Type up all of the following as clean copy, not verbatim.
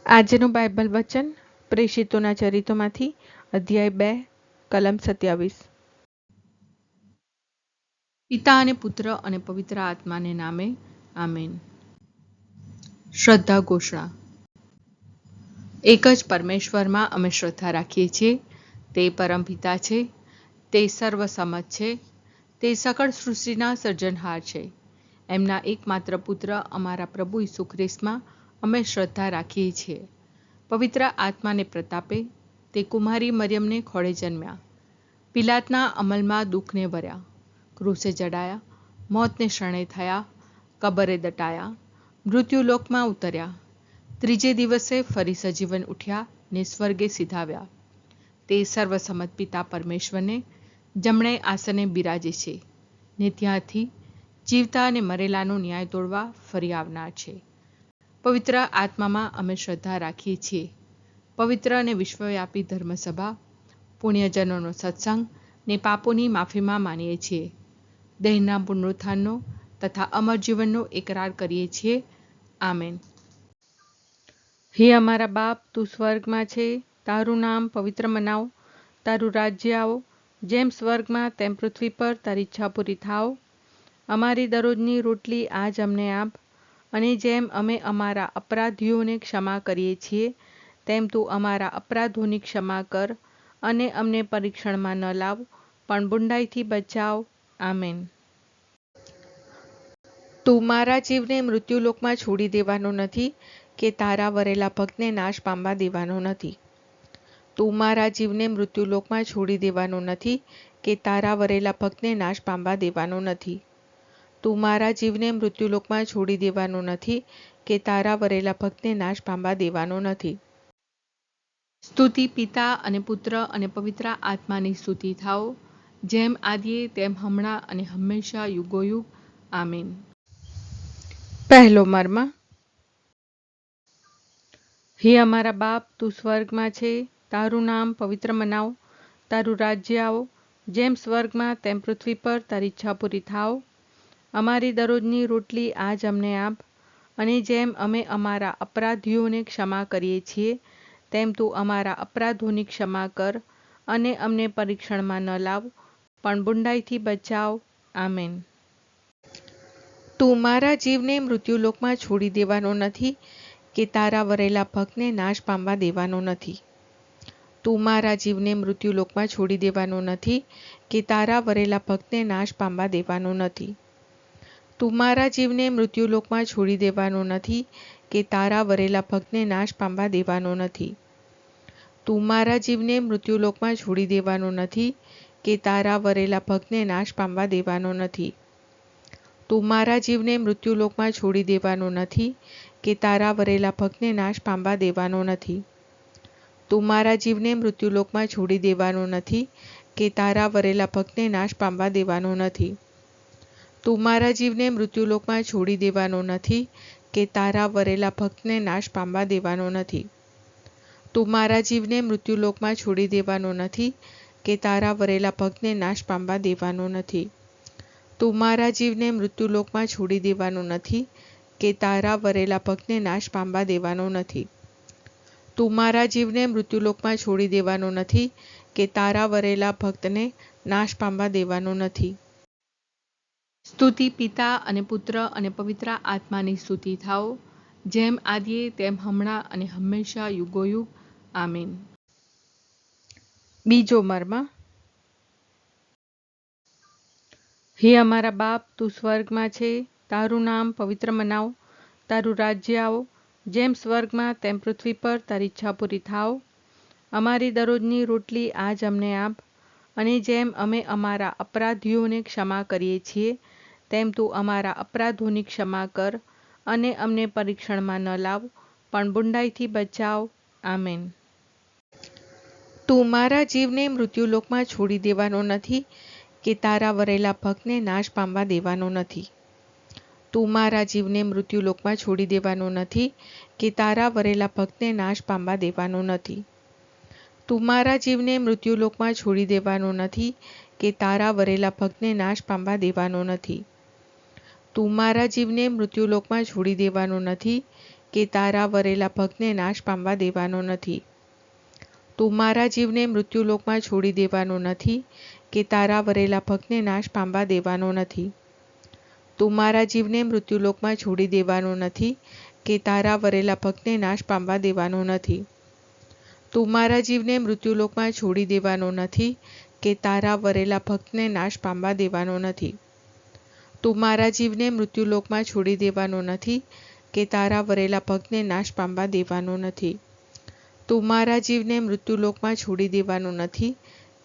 આજનું બાઇબલ વચન પ્રેષિતોના ચરિત્રોમાંથી અધ્યાય 2 કલમ 27। પિતા અને પુત્ર અને પવિત્ર આત્માને નામે આમેન। શ્રદ્ધા ઘોષણા। એક જ પરમેશ્વરમાં અમે શ્રદ્ધા રાખીએ છીએ। તે પરમપિતા છે, તે સર્વસમત છે, તે સકળ સૃષ્ટિના સર્જનહાર છે। એમના એકમાત્ર પુત્ર અમારા પ્રભુ ઈસુ ખ્રિસ્તમાં અમે શ્રદ્ધા રાખીએ છીએ। પવિત્ર આત્માને પ્રતાપે તે કુમારી મરિયમને ખોળે જન્મ્યા, પિલાતના અમલમાં દુઃખને વર્યા, ક્રૂસે જડાયા, મોતને શરણે થયા, કબરે દટાયા, મૃત્યુલોકમાં ઉતર્યા, ત્રીજે દિવસે ફરી સજીવન ઉઠ્યા ને સ્વર્ગે સિધાવ્યા। તે સર્વસમત પિતા પરમેશ્વરને જમણે આસને બિરાજે છે ને ત્યાંથી જીવતા અને મરેલાનો ન્યાય તોડવા ફરી આવનાર છે। પવિત્ર આત્મામાં અમે શ્રદ્ધા રાખીએ છીએ। પવિત્ર અને વિશ્વવ્યાપી ધર્મસભા, પુણ્યજનોનો સત્સંગ ને પાપોની માફીમાં માનીએ છીએ। દેહના પુનરુત્થાનનો તથા અમર જીવનનો એકરાર કરીએ છીએ। આમેન। હે અમારા બાપ, તું સ્વર્ગમાં છે, તારું નામ પવિત્ર મનાવ, તારું રાજ્ય આવો, જેમ સ્વર્ગમાં તેમ પૃથ્વી પર તારી ઈચ્છા પૂરી થાવ। અમારી દરરોજની રોટલી આજ અમને આપ, અને જેમ અમે અમારા અપરાધીઓને ક્ષમા કરીએ છીએ તેમ તું અમારા અપરાધોની ક્ષમા કર, અને અમને પરીક્ષણમાં ન લાવ પણ બુંડાઈથી બચાવ। આમેન। તું મારા જીવને મૃત્યુલોકમાં છોડી દેવાનો નથી કે તારા વરેલા ભક્તને નાશ પામવા દેવાનો નથી। તું મારા જીવને મૃત્યુલોકમાં છોડી દેવાનો નથી કે તારા વરેલા ભક્તને નાશ પામવા દેવાનો નથી। તું મારા જીવને મૃત્યુલોકમાં છોડી દેવાનો નથી કે તારા વરેલા ભક્તને નાશ પામવા દેવાનો નથી। સ્તુતિ પિતા અને પુત્ર અને પવિત્ર આત્માની સ્તુતિ થાઓ, જેમ આદિએ તેમ હમણાં અને હંમેશા યુગોયુગ। આમીન। પહેલો મર્મ। હે અમારા બાપ, તું સ્વર્ગમાં છે, તારું નામ પવિત્ર મનાવ, તારું રાજ્ય આવો, જેમ સ્વર્ગમાં તેમ પૃથ્વી પર તારી ઈચ્છા પૂરી થાવ। અમારી દરરોજની રોટલી આજ અમને આપ, અને જેમ અમે અમારા અપરાધીઓને ક્ષમા કરીએ છીએ તેમ તું અમારા અપરાધોની ક્ષમા કર, અને અમને પરીક્ષણમાં ન લાવ પણ બુંડાઈથી બચાવ। આમેન। તું મારા જીવને મૃત્યુલોકમાં છોડી દેવાનો નથી કે તારા વરેલા ભક્તને નાશ પામવા દેવાનો નથી। તું મારા જીવને મૃત્યુલોકમાં છોડી દેવાનો નથી કે તારા વરેલા ભક્તને નાશ પામવા દેવાનો નથી। તું મારા જીવને મૃત્યુલોકમાં છોડી દેવાનો નથી કે તારા વરેલા ભક્તને નાશ પામવા દેવાનો નથી। તું મારા જીવને મૃત્યુલોકમાં છોડી દેવાનો નથી કે તારા વરેલા ભક્તને નાશ પામવા દેવાનો નથી। તું મારા જીવને મૃત્યુલોકમાં છોડી દેવાનો નથી કે તારા વરેલા ભક્તને નાશ પામવા દેવાનો નથી। તું મારા જીવને મૃત્યુલોકમાં છોડી દેવાનો નથી કે તારા વરેલા ભક્તને નાશ પામવા દેવાનો નથી। તું મારા જીવને મૃત્યુલોકમાં છોડી દેવાનો નથી કે તારા વરેલા ભક્તને નાશ પામવા દેવાનો નથી। તું મારા જીવને મૃત્યુલોકમાં છોડી દેવાનો નથી કે તારા વરેલા ભક્તને નાશ પામવા દેવાનો નથી। તું મારા જીવને મૃત્યુલોકમાં છોડી દેવાનો નથી કે તારા વરેલા ભક્તને નાશ પામવા દેવાનો નથી। તું મારા જીવને મૃત્યુલોકમાં છોડી દેવાનો નથી કે તારા વરેલા ભક્તને નાશ પામવા દેવાનો નથી। સ્તુતિ પિતા અને પુત્ર અને પવિત્ર આત્માની સ્તુતિ થાઓ, જેમ આદિએ તેમ હમણાં અને હંમેશા યુગોયુગ। આમીન। બીજો મર્મ। હે અમારા બાપ, તું સ્વર્ગમાં છે, તારું નામ પવિત્ર મનાવ, તારું રાજ્ય આવો, જેમ સ્વર્ગમાં તેમ પૃથ્વી પર તારી ઈચ્છા પૂરી થાવ। અમારી દરરોજની રોટલી આજ અમને આપ, અને જેમ અમે અમારા અપરાધીઓને ક્ષમા કરીએ છીએ તેમ તું અમારા અપરાધોની ક્ષમા કર, અને અમને પરીક્ષણમાં ન લાવ પણ બુંડાઈથી બચાવ। આમેન। તું મારા જીવને મૃત્યુલોકમાં છોડી દેવાનો નથી કે તારા વરેલા ભક્તને નાશ પામવા દેવાનો નથી। તું મારા જીવને મૃત્યુલોકમાં છોડી દેવાનો નથી કે તારા વરેલા ભક્તને નાશ પામવા દેવાનો નથી। તું મારા જીવને મૃત્યુલોકમાં છોડી દેવાનો નથી કે તારા વરેલા ભક્તને નાશ પામવા દેવાનો નથી। તું મારા જીવને મૃત્યુલોકમાં છોડી દેવાનો નથી કે તારા વરેલા ભક્તને નાશ પામવા દેવાનો નથી. તું મારા જીવને મૃત્યુલોકમાં છોડી દેવાનો નથી કે તારા વરેલા ભક્તને નાશ પામવા દેવાનો નથી. તું મારા જીવને મૃત્યુલોકમાં છોડી દેવાનો નથી કે તારા વરેલા ભક્તને નાશ પામવા દેવાનો નથી. તું મારા જીવને મૃત્યુલોકમાં છોડી દેવાનો નથી કે તારા વરેલા ભક્તને નાશ પામવા દેવાનો નથી. તું મારા જીવને મૃત્યુલોકમાં છોડી દેવાનો નથી કે તારા વરેલા ભક્તને નાશ પામવા દેવાનો નથી. તું મારા જીવને મૃત્યુલોકમાં છોડી દેવાનો નથી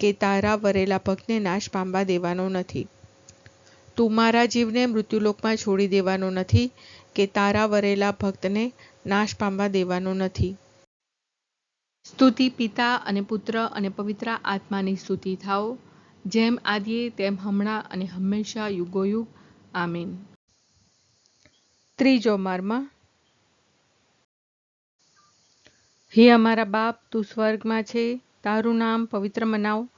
કે તારા વરેલા ભક્તને નાશ પામવા દેવાનો નથી. તું મારા જીવને મૃત્યુલોકમાં છોડી દેવાનો નથી કે તારા વરેલા ભક્તને નાશ પામવા દેવાનો નથી. સ્તુતિ પિતા અને પુત્ર અને પવિત્ર આત્માની સ્તુતિ થાઓ, જેમ આદિએ તેમ હમણાં અને હંમેશા યુગોયુગ. આમીન. ત્રીજો મર્મ. હે અમારા બાપ, તું સ્વર્ગમાં છે, તારું નામ પવિત્ર મનાવ,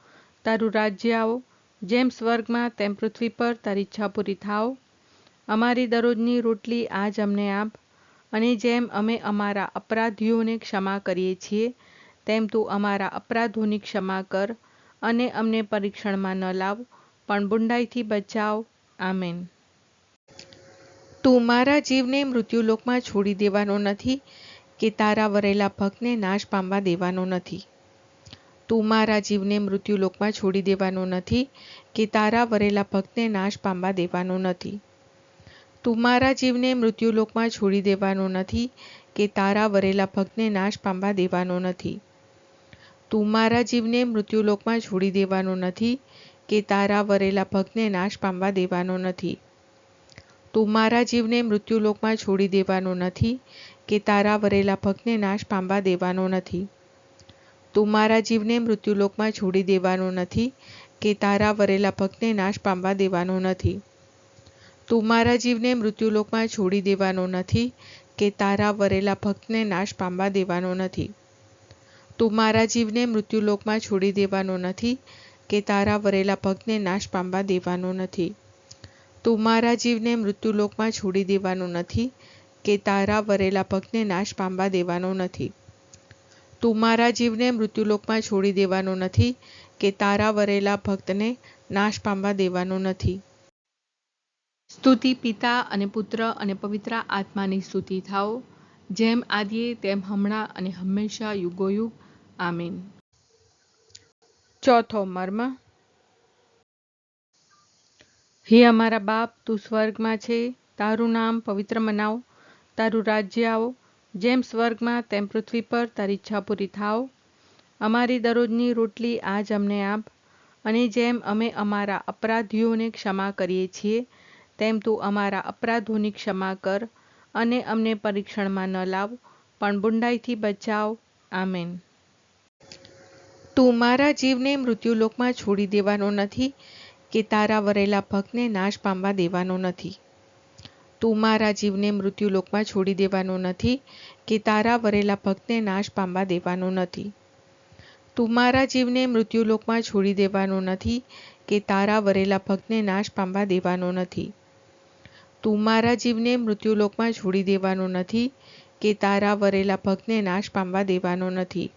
તારું રાજ્ય આવો, જેમ સ્વર્ગમાં તેમ પૃથ્વી પર તારી ઈચ્છા પૂરી થાવ. અમારી દરરોજની રોટલી આજ અમને આપ, અને જેમ અમે અમારા અપરાધીઓને ક્ષમા કરીએ છીએ, તેમ તું અમારા અપરાધોની ક્ષમા કર, અને અમને પરીક્ષણમાં ન લાવ, પણ બુંડાઈથી બચાવ. આમેન. તું મારા જીવને મૃત્યુલોકમાં છોડી દેવાનો નથી કે તારા વરેલા ભક્તને નાશ પામવા દેવાનો નથી. તું મારા જીવને મૃત્યુલોકમાં છોડી દેવાનો નથી કે તારા વરેલા ભક્તને નાશ પામવા દેવાનો નથી. તું મારા જીવને મૃત્યુલોકમાં છોડી દેવાનો નથી કે તારા વરેલા ભક્તને નાશ પામવા દેવાનો નથી. તું મારા જીવને મૃત્યુલોકમાં છોડી દેવાનો નથી કે તારા વરેલા ભક્તને નાશ પામવા દેવાનો નથી. તું મારા જીવને મૃત્યુલોકમાં છોડી દેવાનો નથી કે તારા વરેલા ભક્તને નાશ પામવા દેવાનો નથી. તું મારા જીવને મૃત્યુલોકમાં છોડી દેવાનો નથી કે તારા વરેલા ભક્તને નાશ પામવા દેવાનો નથી. તું મારા જીવને મૃત્યુલોકમાં છોડી દેવાનો નથી કે તારા વરેલા ભક્તને નાશ પામવા દેવાનો નથી. તું મારા જીવને મૃત્યુલોકમાં છોડી દેવાનો નથી કે તારા વરેલા ભક્તને નાશ પામવા દેવાનો નથી. તું મારા જીવને મૃત્યુલોકમાં છોડી દેવાનો નથી કે તારા વરેલા ભક્તને નાશ પામવા દેવાનો નથી. તું મારા જીવને મૃત્યુલોકમાં છોડી દેવાનો નથી કે તારા વરેલા ભક્તને નાશ પામવા દેવાનો નથી. સ્તુતિ પિતા અને પુત્ર અને પવિત્ર આત્માની સ્તુતિ થાઓ, જેમ આદિએ તેમ હમણાં અને હંમેશા યુગોયુગ. આમીન. ચોથો મર્મ. હે અમારા બાપ, તું સ્વર્ગમાં છે, તારું નામ પવિત્ર મનાવ, તારું રાજ્ય આવો, જેમ સ્વર્ગમાં તેમ પૃથ્વી પર તારી ઈચ્છા પૂરી થાવ. અમારી દરરોજની રોટલી આજ અમને આપ, અને જેમ અમે અમારા અપરાધીઓને ક્ષમા કરીએ છીએ, તેમ તું અમારા અપરાધોની ક્ષમા કર, અને અમને પરીક્ષણમાં ન લાવ, પણ બુંડાઈથી બચાવ. આમેન. તું મારા જીવને મૃત્યુલોકમાં છોડી દેવાનો નથી કે તારા વરેલા ભક્તને નાશ પામવા દેવાનો નથી. તું મારા જીવને મૃત્યુલોકમાં છોડી દેવાનો નથી કે તારા વરેલા ભક્તને નાશ પામવા દેવાનો નથી. તું મારા જીવને મૃત્યુલોકમાં છોડી દેવાનો નથી કે તારા વરેલા ભક્તને નાશ પામવા દેવાનો નથી. તું મારા જીવને મૃત્યુલોકમાં છોડી દેવાનો નથી કે તારા વરેલા ભક્તને નાશ પામવા દેવાનો નથી.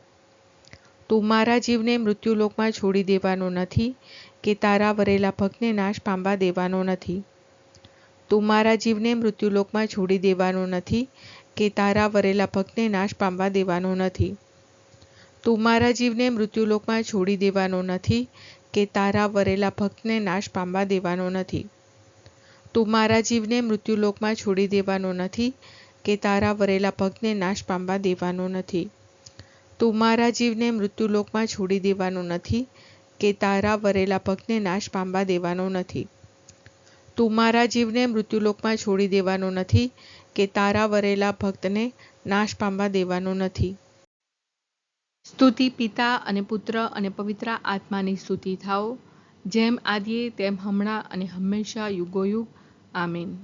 તું મારા જીવને મૃત્યુલોકમાં છોડી દેવાનો નથી કે તારા વરેલા ભક્તને નાશ પામવા દેવાનો નથી. તું મારા જીવને મૃત્યુલોકમાં છોડી દેવાનો નથી કે તારા વરેલા ભક્તને નાશ પામવા દેવાનો નથી. તું મારા જીવને મૃત્યુલોકમાં છોડી દેવાનો નથી કે તારા વરેલા ભક્તને નાશ પામવા દેવાનો નથી. તું મારા જીવને મૃત્યુલોકમાં છોડી દેવાનો નથી કે તારા વરેલા ભક્તને નાશ પામવા દેવાનો નથી. તું મારા જીવને મૃત્યુલોકમાં છોડી દેવાનો નથી કે તારા વરેલા ભક્તને નાશ પામવા દેવાનો નથી. તું મારા જીવને મૃત્યુલોકમાં છોડી દેવાનો નથી કે તારા વરેલા ભક્તને નાશ પામવા દેવાનો નથી. સ્તુતિ પિતા અને પુત્ર અને પવિત્ર આત્માની સ્તુતિ થાઓ, જેમ આદિએ તેમ હમણાં અને હંમેશા યુગોયુગ. આમીન.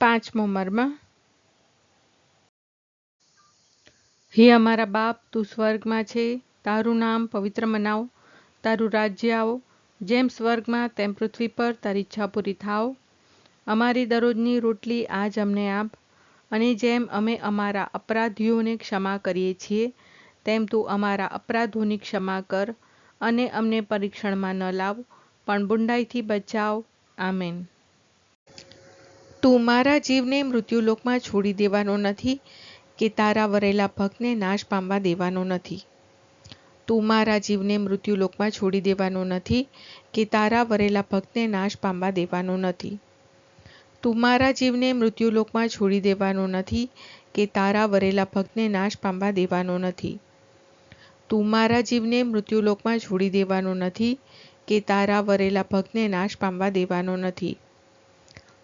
પાંચમો મર્મ. હે અમારા બાપ, તું સ્વર્ગમાં છે, તારું નામ પવિત્ર મનાવ, તારું રાજ્ય આવો, જેમ સ્વર્ગમાં તેમ પૃથ્વી પર તારી ઈચ્છા પૂરી થાવ. અમારી દરરોજની રોટલી આજ અમને આપ, અને જેમ અમે અમારા અપરાધીઓને ક્ષમા કરીએ છીએ તેમ તું અમારા અપરાધોની ક્ષમા કર, અને અમને પરીક્ષણમાં ન લાવ, પણ બુંડાઈથી બચાવ. આમેન. તું મારા જીવને મૃત્યુલોકમાં છોડી દેવાનો નથી, કે તારા વરેલા ભક્તને નાશ પામવા દેવાનો નથી. તું મારા જીવને મૃત્યુલોકમાં છોડી દેવાનો નથી, કે તારા વરેલા ભક્તને નાશ પામવા દેવાનો નથી. તું મારા જીવને મૃત્યુલોકમાં છોડી દેવાનો નથી, કે તારા વરેલા ભક્તને નાશ પામવા દેવાનો નથી. તું મારા જીવને મૃત્યુલોકમાં છોડી દેવાનો નથી, કે તારા વરેલા ભક્તને નાશ પામવા દેવાનો નથી.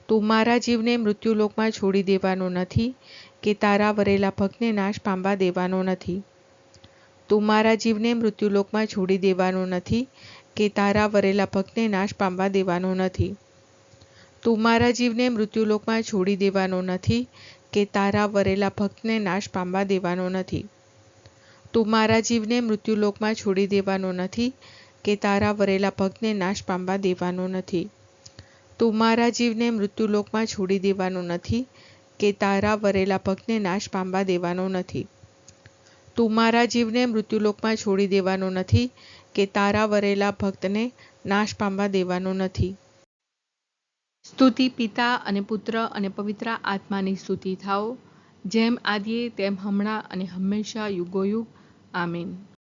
તું મારા જીવને મૃત્યુલોકમાં છોડી દેવાનો નથી, કે તારા વરેલા ભક્તને નાશ પામવા દેવાનો નથી. તું મારા જીવને મૃત્યુલોકમાં છોડી દેવાનો નથી, કે તારા વરેલા ભક્તને નાશ પામવા દેવાનો નથી. તું મારા જીવને મૃત્યુલોકમાં છોડી દેવાનો નથી, કે તારા વરેલા ભક્તને નાશ પામવા દેવાનો નથી. તું મારા જીવને મૃત્યુલોકમાં છોડી દેવાનો નથી, કે તારા વરેલા ભક્તને નાશ પામવા દેવાનો નથી. તું મારા જીવને મૃત્યુલોકમાં છોડી દેવાનો નથી, કે તારા વરેલા ભક્તને નાશ પામવા દેવાનો નથી. તું મારા જીવને મૃત્યુલોકમાં છોડી દેવાનો નથી, કે તારા વરેલા ભક્તને નાશ પામવા દેવાનો નથી. સ્તુતિ પિતા અને પુત્ર અને પવિત્ર આત્માની સ્તુતિ થાઓ, જેમ આદિએ તેમ હમણાં અને હંમેશા યુગોયુગ. આમીન.